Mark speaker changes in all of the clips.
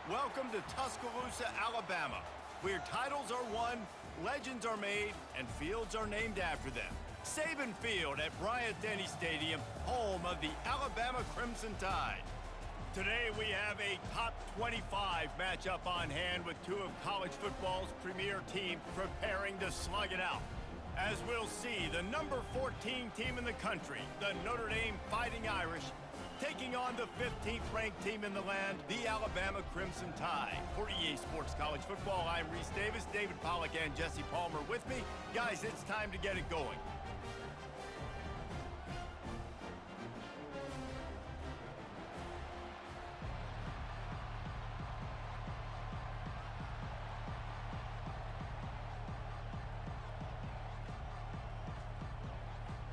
Speaker 1: Welcome to Tuscaloosa, Alabama, where titles are won, legends are made, and fields are named after them. Saban Field at Bryant-Denny Stadium, home of the Alabama Crimson Tide. Today we have a top 25 matchup on hand with two of college football's premier teams preparing to slug it out. As we'll see, the number 14 team in the country, the Notre Dame Fighting Irish, taking on the 15th ranked team in the land, the Alabama Crimson Tide. For EA Sports College Football, I'm Reese Davis, David Pollack and Jesse Palmer with me. Guys, it's time to get it going.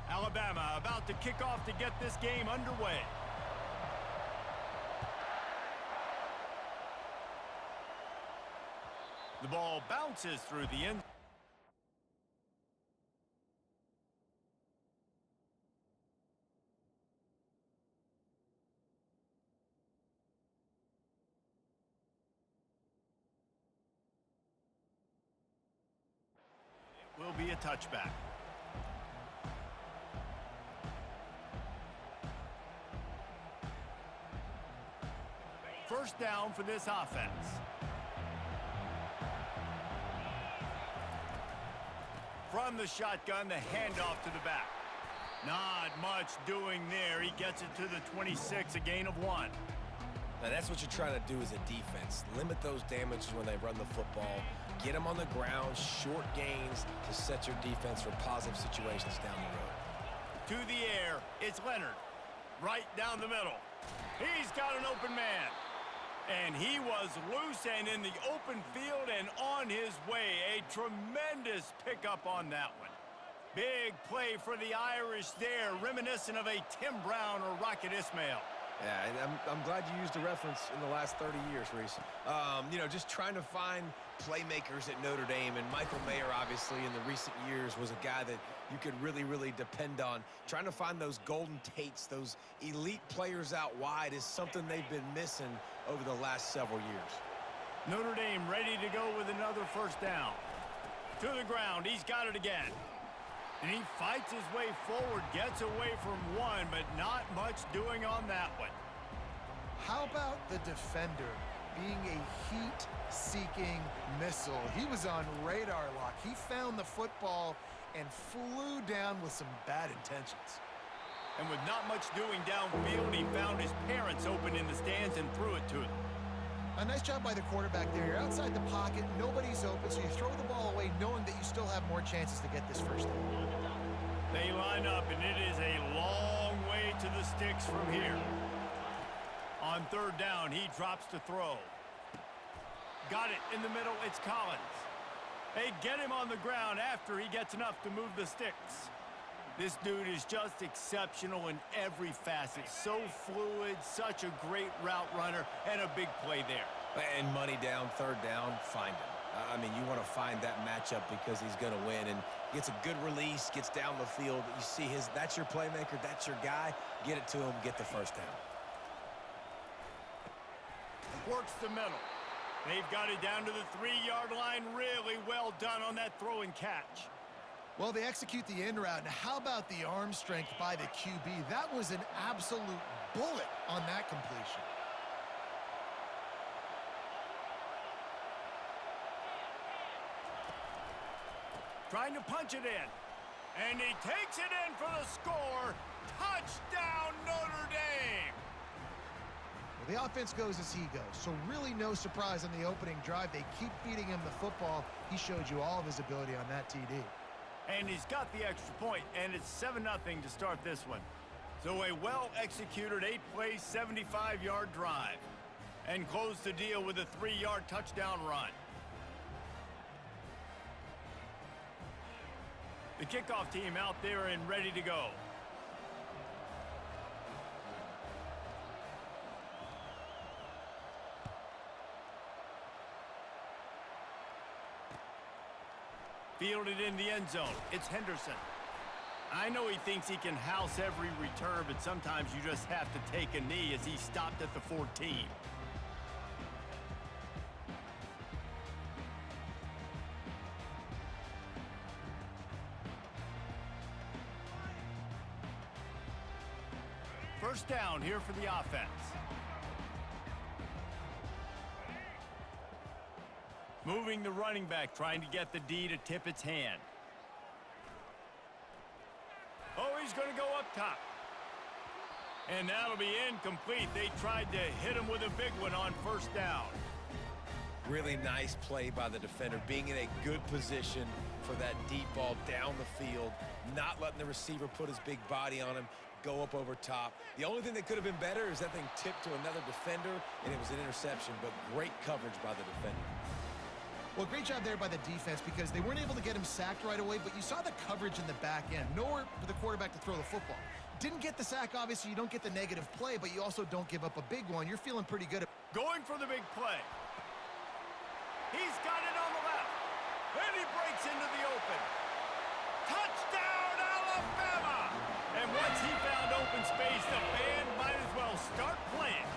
Speaker 1: Alabama about to kick off to get this game underway. The ball bounces through the end. It will be a touchback. First down for this offense. From the shotgun, the handoff to the back. Not much doing there. He gets it to the 26, a gain of 1.
Speaker 2: Now that's what you're trying to do as a defense. Limit those damages when they run the football. Get them on the ground, short gains to set your defense for positive situations down the road.
Speaker 1: To the air, it's Leonard. Right down the middle. He's got an open man. And he was loose and in the open field and on his way. A tremendous pickup on that one. Big play for the Irish there, reminiscent of a Tim Brown or Rocket Ismail.
Speaker 2: Yeah, and I'm glad you used a reference in the last 30 years, Reese. Just trying to find playmakers at Notre Dame, and Michael Mayer, obviously, in the recent years, was a guy that you could really, really depend on. Trying to find those golden Tates, those elite players out wide is something they've been missing over the last several years.
Speaker 1: Notre Dame ready to go with another first down. To the ground, he's got it again. And he fights his way forward, gets away from one, but not much doing on that one.
Speaker 3: How about the defender being a heat-seeking missile? He was on radar lock. He found the football and flew down with some bad intentions.
Speaker 1: And with not much doing downfield, he found his parents open in the stands and threw it to them.
Speaker 3: A nice job by the quarterback there. You're outside the pocket, nobody's open, so you throw the ball away knowing that you still have more chances to get this first down.
Speaker 1: They line up, and it is a long way to the sticks from here. On third down, he drops to throw. Got it in the middle, it's Collins. They get him on the ground after he gets enough to move the sticks. This dude is just exceptional in every facet. So fluid, such a great route runner, and a big play there.
Speaker 2: And money down, third down, find him. I mean, you want to find that matchup because he's going to win, and gets a good release, gets down the field. You see that's your playmaker, that's your guy. Get it to him, get the first down.
Speaker 1: Works the middle. They've got it down to the 3-yard line. Really well done on that throw and catch.
Speaker 3: Well, they execute the in route. Now, how about the arm strength by the QB? That was an absolute bullet on that completion.
Speaker 1: Trying to punch it in. And he takes it in for the score. Touchdown, Notre Dame!
Speaker 3: Well, the offense goes as he goes, so really no surprise on the opening drive. They keep feeding him the football. He showed you all of his ability on that TD.
Speaker 1: And he's got the extra point, and it's 7-0 to start this one. So a well-executed 8-play, 75-yard drive. And close the deal with a 3-yard touchdown run. The kickoff team out there and ready to go. Fielded in the end zone. It's Henderson. I know he thinks he can house every return, but sometimes you just have to take a knee as he stopped at the 14. First down here for the offense. Moving the running back, trying to get the D to tip its hand. Oh, he's going to go up top. And that'll be incomplete. They tried to hit him with a big one on first down.
Speaker 2: Really nice play by the defender, being in a good position for that deep ball down the field, not letting the receiver put his big body on him, go up over top. The only thing that could have been better is that thing tipped to another defender, and it was an interception, but great coverage by the defender.
Speaker 3: Well, great job there by the defense because they weren't able to get him sacked right away, but you saw the coverage in the back end. Nowhere for the quarterback to throw the football. Didn't get the sack, obviously. You don't get the negative play, but you also don't give up a big one. You're feeling pretty good.
Speaker 1: Going for the big play. He's got it on the left. And he breaks into the open. Touchdown, Alabama! And once he found open space, the band might as well start playing.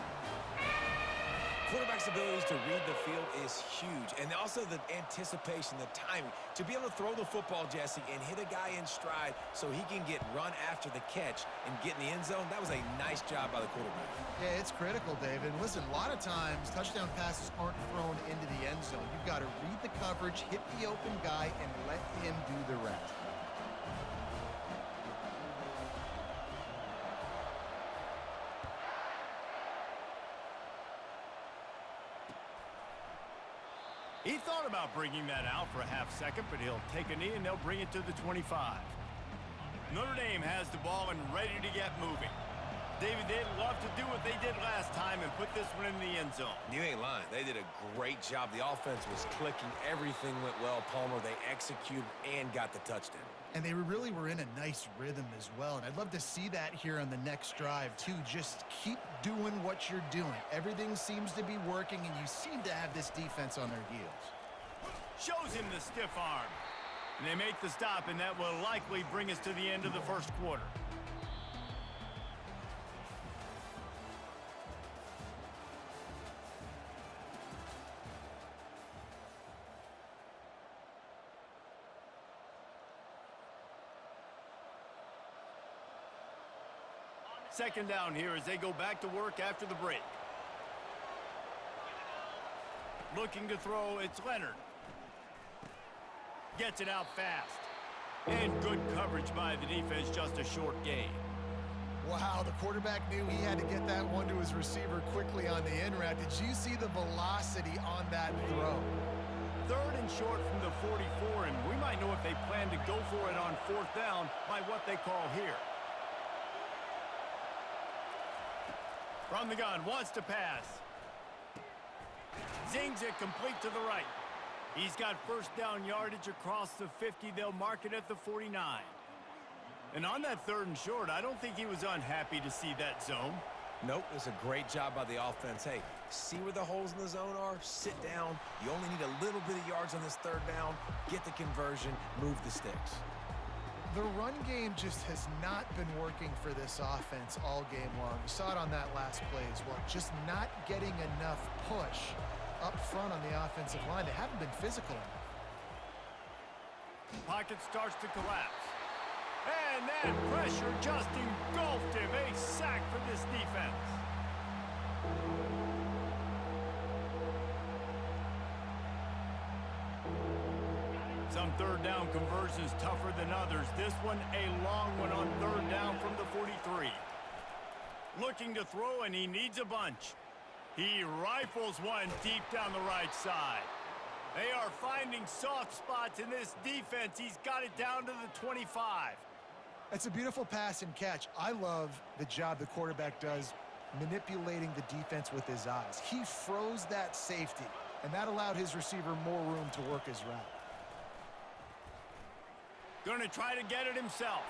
Speaker 2: Quarterback's abilities to read the field is huge, and also the anticipation, the timing. To be able to throw the football, Jesse, and hit a guy in stride so he can get run after the catch and get in the end zone, that was a nice job by the quarterback.
Speaker 3: Yeah, it's critical, David. Listen, a lot of times touchdown passes aren't thrown into the end zone. You've got to read the coverage, hit the open guy, and let him do the rest.
Speaker 1: He thought about bringing that out for a half second, but he'll take a knee and they'll bring it to the 25. Notre Dame has the ball and ready to get moving. David, they'd love to do what they did last time and put this one in the end zone.
Speaker 2: You ain't lying. They did a great job. The offense was clicking. Everything went well, Palmer. They executed and got the touchdown.
Speaker 3: And they really were in a nice rhythm as well. And I'd love to see that here on the next drive, too. Just keep doing what you're doing. Everything seems to be working, and you seem to have this defense on their heels.
Speaker 1: Shows him the stiff arm. And they make the stop, and that will likely bring us to the end of the first quarter. Second down here as they go back to work after the break. Looking to throw, it's Leonard. Gets it out fast. And good coverage by the defense, just a short gain.
Speaker 3: Wow, the quarterback knew he had to get that one to his receiver quickly on the in route. Did you see the velocity on that throw?
Speaker 1: Third and short from the 44, and we might know if they plan to go for it on fourth down by what they call here. From the gun, wants to pass. Zings it complete to the right. He's got first down yardage across the 50. They'll mark it at the 49. And on that third and short, I don't think he was unhappy to see that zone.
Speaker 2: Nope, it was a great job by the offense. Hey, see where the holes in the zone are? Sit down. You only need a little bit of yards on this third down. Get the conversion. Move the sticks.
Speaker 3: The run game just has not been working for this offense all game long. You saw it on that last play as well. Just not getting enough push up front on the offensive line. They haven't been physical enough.
Speaker 1: Pocket starts to collapse. And that pressure just engulfed him. A sack for this defense. Some third down conversions tougher than others. This one a long one on third down from the 43. Looking to throw, and he needs a bunch. He rifles one deep down the right side. They are finding soft spots in this defense. He's got it down to the 25.
Speaker 3: It's a beautiful pass and catch. I love the job the quarterback does manipulating the defense with his eyes. He froze that safety, and that allowed his receiver more room to work his route.
Speaker 1: Going to try to get it himself.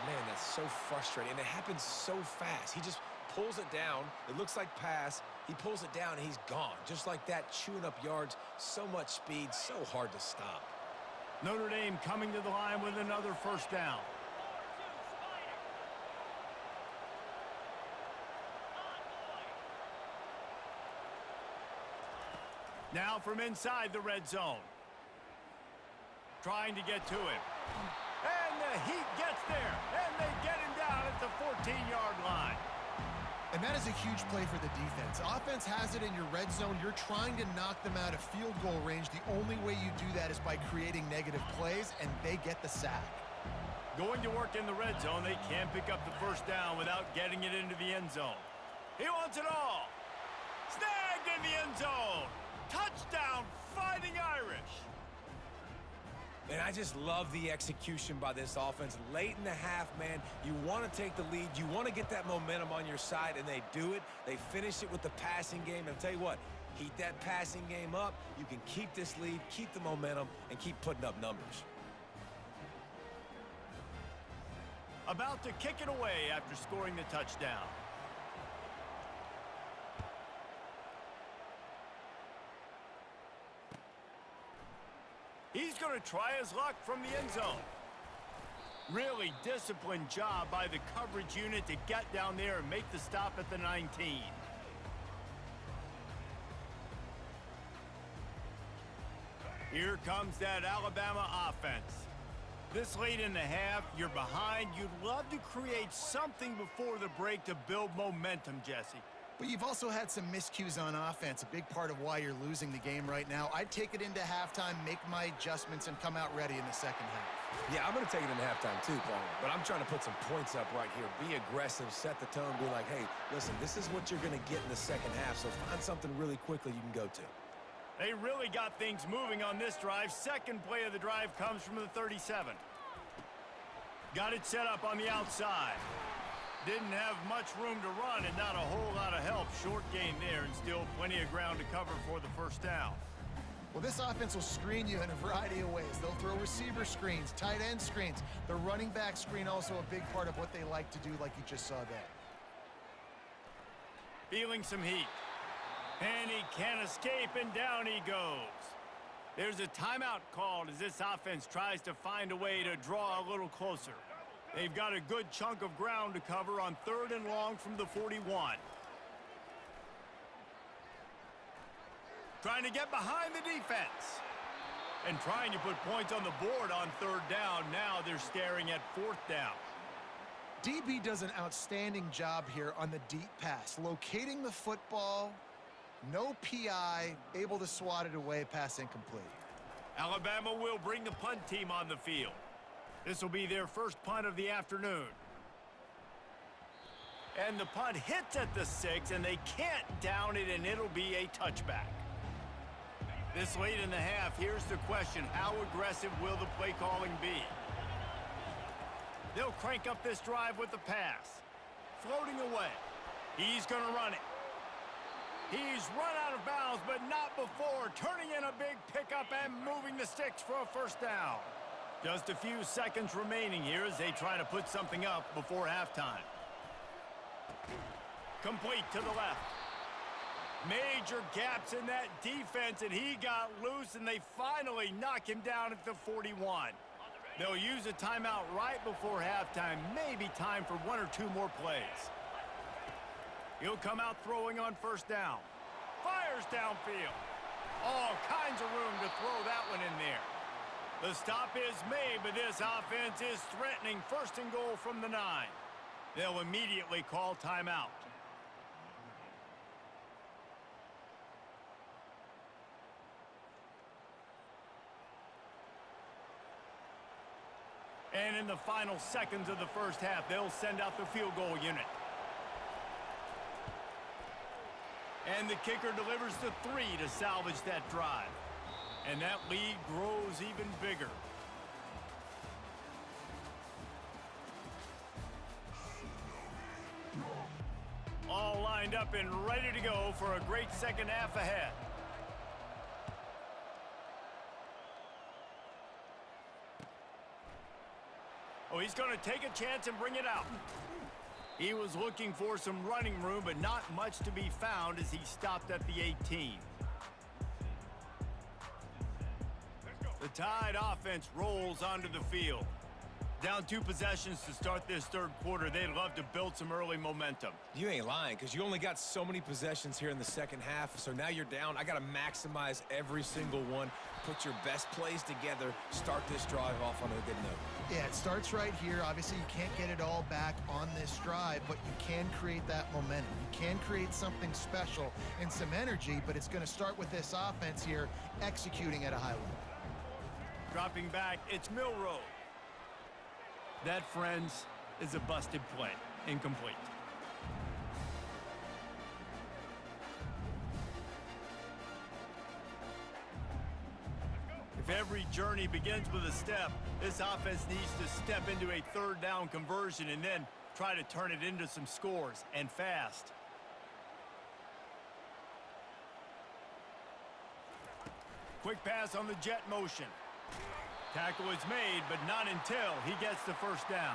Speaker 2: Man, that's so frustrating, and it happens so fast. He just pulls it down. It looks like pass. He pulls it down, and he's gone. Just like that, chewing up yards. So much speed, so hard to stop.
Speaker 1: Notre Dame coming to the line with another first down. Now from inside the red zone. Trying to get to him. And the Heat gets there. And they get him down at the 14-yard line.
Speaker 3: And that is a huge play for the defense. Offense has it in your red zone. You're trying to knock them out of field goal range. The only way you do that is by creating negative plays, and they get the sack.
Speaker 1: Going to work in the red zone, they can't pick up the first down without getting it into the end zone. He wants it all. Snagged in the end zone. Touchdown, Fighting Irish.
Speaker 2: And I just love the execution by this offense. Late in the half, man, you want to take the lead. You want to get that momentum on your side, and they do it. They finish it with the passing game. And I'll tell you what, heat that passing game up. You can keep this lead, keep the momentum, and keep putting up numbers.
Speaker 1: About to kick it away after scoring the touchdown. He's going to try his luck from the end zone. Really disciplined job by the coverage unit to get down there and make the stop at the 19. Here comes that Alabama offense. This late in the half, you're behind. You'd love to create something before the break to build momentum, Jesse.
Speaker 3: But you've also had some miscues on offense, a big part of why you're losing the game right now. I'd take it into halftime, make my adjustments, and come out ready in the second half.
Speaker 2: Yeah, I'm going to take it into halftime too, Paul. But I'm trying to put some points up right here. Be aggressive, set the tone, be like, hey, listen, this is what you're going to get in the second half, so find something really quickly you can go to.
Speaker 1: They really got things moving on this drive. Second play of the drive comes from the 37. Got it set up on the outside. Didn't have much room to run and not a whole lot of help. Short gain there and still plenty of ground to cover for the first down.
Speaker 3: Well, this offense will screen you in a variety of ways. They'll throw receiver screens, tight end screens. The running back screen also a big part of what they like to do, like you just saw there.
Speaker 1: Feeling some heat. And he can't escape, and down he goes. There's a timeout called as this offense tries to find a way to draw a little closer. They've got a good chunk of ground to cover on 3rd and long from the 41. Trying to get behind the defense. And trying to put points on the board on 3rd down. Now they're staring at 4th down.
Speaker 3: DB does an outstanding job here on the deep pass, locating the football, no PI, able to swat it away, pass incomplete.
Speaker 1: Alabama will bring the punt team on the field. This will be their first punt of the afternoon. And the punt hits at the 6, and they can't down it, and it'll be a touchback. This late in the half, here's the question. How aggressive will the play calling be? They'll crank up this drive with the pass. Floating away. He's going to run it. He's run out of bounds, but not before. Turning in a big pickup and moving the sticks for a first down. Just a few seconds remaining here as they try to put something up before halftime. Complete to the left. Major gaps in that defense, and he got loose, and they finally knock him down at the 41. They'll use a timeout right before halftime. Maybe time for 1 or 2 more plays. He'll come out throwing on first down. Fires downfield. All kinds of room to throw that one in there. The stop is made, but this offense is threatening 1st and goal from the 9. They'll immediately call timeout. And in the final seconds of the first half, they'll send out the field goal unit. And the kicker delivers the 3 to salvage that drive. And that lead grows even bigger. All lined up and ready to go for a great second half ahead. Oh, he's going to take a chance and bring it out. He was looking for some running room, but not much to be found as he stopped at the 18. The Tide offense rolls onto the field. Down 2 possessions to start this 3rd quarter. They'd love to build some early momentum.
Speaker 2: You ain't lying, because you only got so many possessions here in the second half, so now you're down. I got to maximize every single one, put your best plays together, start this drive off on a good note.
Speaker 3: Yeah, it starts right here. Obviously, you can't get it all back on this drive, but you can create that momentum. You can create something special and some energy, but it's going to start with this offense here executing at a high level.
Speaker 1: Dropping back, it's Milroe. That, friends, is a busted play. Incomplete. If every journey begins with a step, this offense needs to step into a third down conversion and then try to turn it into some scores, and fast. Quick pass on the jet motion. Tackle is made, but not until he gets the first down.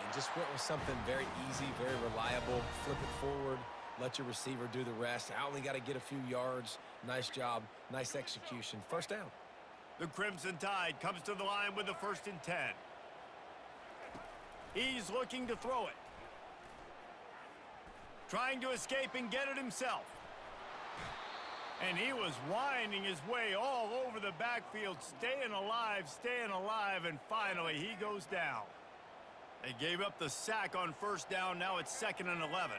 Speaker 2: And just went with something very easy, very reliable. Flip it forward, let your receiver do the rest. I only got to get a few yards. Nice job, nice execution. First down.
Speaker 1: The Crimson Tide comes to the line with the 1st and 10. He's looking to throw it. Trying to escape and get it himself. And he was winding his way all over the backfield, staying alive, and finally he goes down. They gave up the sack on first down. Now it's 2nd and 11.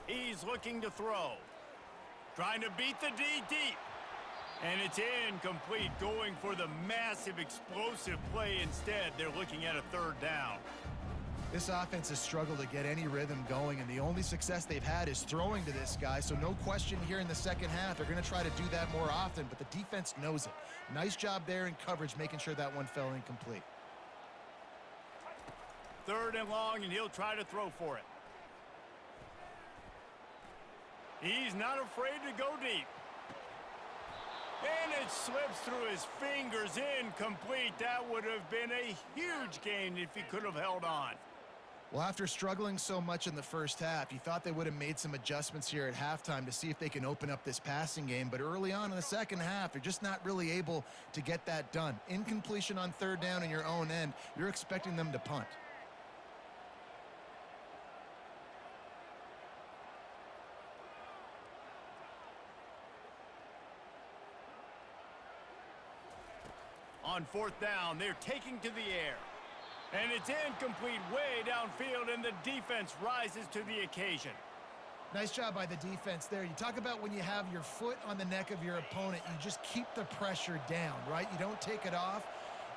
Speaker 1: He's looking to throw. Trying to beat the D deep. And it's incomplete, going for the massive explosive play instead. They're looking at a 3rd down.
Speaker 3: This offense has struggled to get any rhythm going, and the only success they've had is throwing to this guy. So no question here in the second half, they're going to try to do that more often, but the defense knows it. Nice job there in coverage, making sure that one fell incomplete.
Speaker 1: 3rd and long, and he'll try to throw for it. He's not afraid to go deep. And it slips through his fingers, incomplete. That would have been a huge gain if he could have held on.
Speaker 3: Well, after struggling so much in the first half, you thought they would have made some adjustments here at halftime to see if they can open up this passing game. But early on in the second half, they're just not really able to get that done. Incompletion on 3rd down in your own end, you're expecting them to punt.
Speaker 1: On 4th down, they're taking to the air. And it's incomplete way downfield, and the defense rises to the occasion.
Speaker 3: Nice job by the defense there. You talk about when you have your foot on the neck of your opponent, you just keep the pressure down, right? You don't take it off.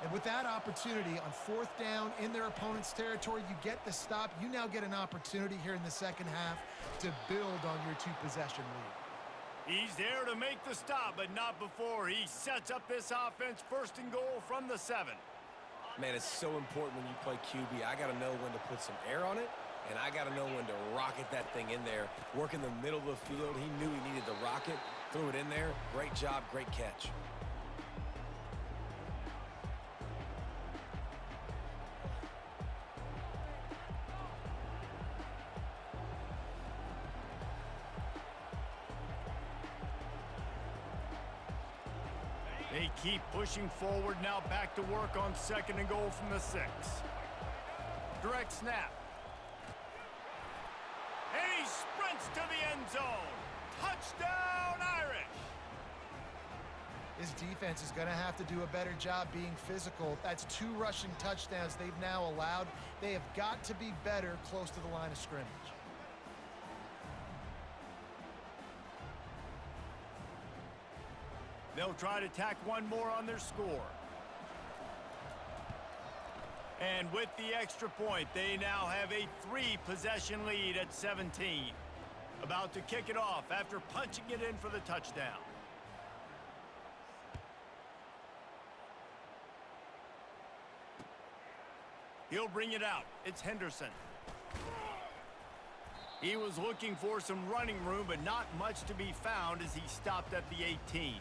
Speaker 3: And with that opportunity on 4th down in their opponent's territory, you get the stop. You now get an opportunity here in the second half to build on your 2-possession lead.
Speaker 1: He's there to make the stop, but not before he sets up this offense. 1st and goal from the 7.
Speaker 2: Man, it's so important when you play QB. I got to know when to put some air on it, and I got to know when to rocket that thing in there. Work in the middle of the field. He knew he needed the rocket. Threw it in there. Great job, great catch.
Speaker 1: They keep pushing forward, now back to work on 2nd and goal from the 6. Direct snap. And he sprints to the end zone. Touchdown, Irish!
Speaker 3: His defense is going to have to do a better job being physical. That's 2 rushing touchdowns they've now allowed. They have got to be better close to the line of scrimmage.
Speaker 1: They'll try to tack one more on their score. And with the extra point, they now have a 3-possession lead at 17. About to kick it off after punching it in for the touchdown. He'll bring it out. It's Henderson. He was looking for some running room, but not much to be found as he stopped at the 18.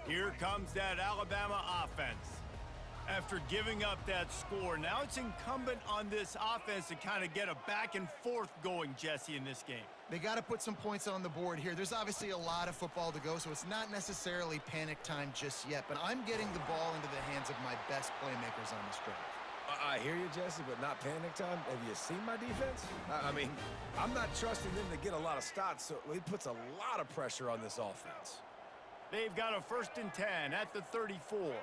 Speaker 1: Here comes that Alabama offense. After giving up that score, now it's incumbent on this offense to kind of get a back and forth going, Jesse, in this game.
Speaker 3: They got to put some points on the board here. There's obviously a lot of football to go, so it's not necessarily panic time just yet, but I'm getting the ball into the hands of my best playmakers on this drive.
Speaker 2: I hear you, Jesse, but not panic time. Have you seen my defense? I mean, I'm not trusting them to get a lot of stops, so it puts a lot of pressure on this offense.
Speaker 1: They've got a 1st and 10 at the 34.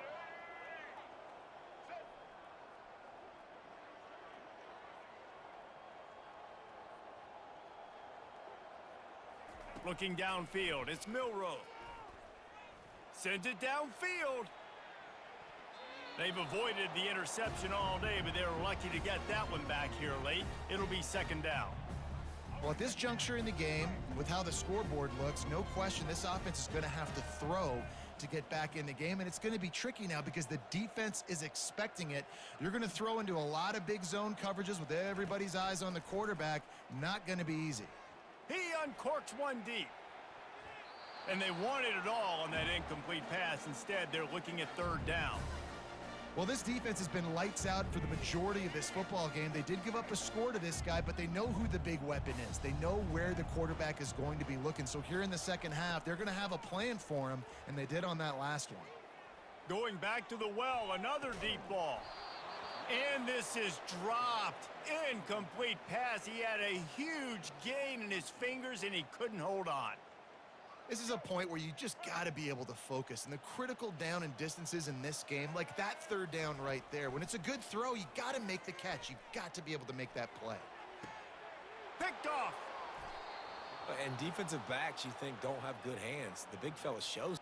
Speaker 1: Looking downfield, it's Milroe. Sends it downfield. They've avoided the interception all day, but they were lucky to get that one back here late. It'll be 2nd down.
Speaker 3: Well, at this juncture in the game, with how the scoreboard looks, no question this offense is going to have to throw to get back in the game, and it's going to be tricky now because the defense is expecting it. You're going to throw into a lot of big zone coverages with everybody's eyes on the quarterback. Not going to be easy.
Speaker 1: He uncorks one deep. And they wanted it all on that incomplete pass. Instead, they're looking at 3rd down.
Speaker 3: Well, this defense has been lights out for the majority of this football game. They did give up a score to this guy, but they know who the big weapon is. They know where the quarterback is going to be looking. So here in the second half, they're going to have a plan for him, and they did on that last one.
Speaker 1: Going back to the well, another deep ball. And this is dropped. Incomplete pass. He had a huge gain in his fingers, and he couldn't hold on.
Speaker 3: This is a point where you just got to be able to focus. And the critical down and distances in this game, like that 3rd down right there, when it's a good throw, you got to make the catch. You got to be able to make that play.
Speaker 1: Picked off.
Speaker 2: And defensive backs you think don't have good hands. The big fella shows.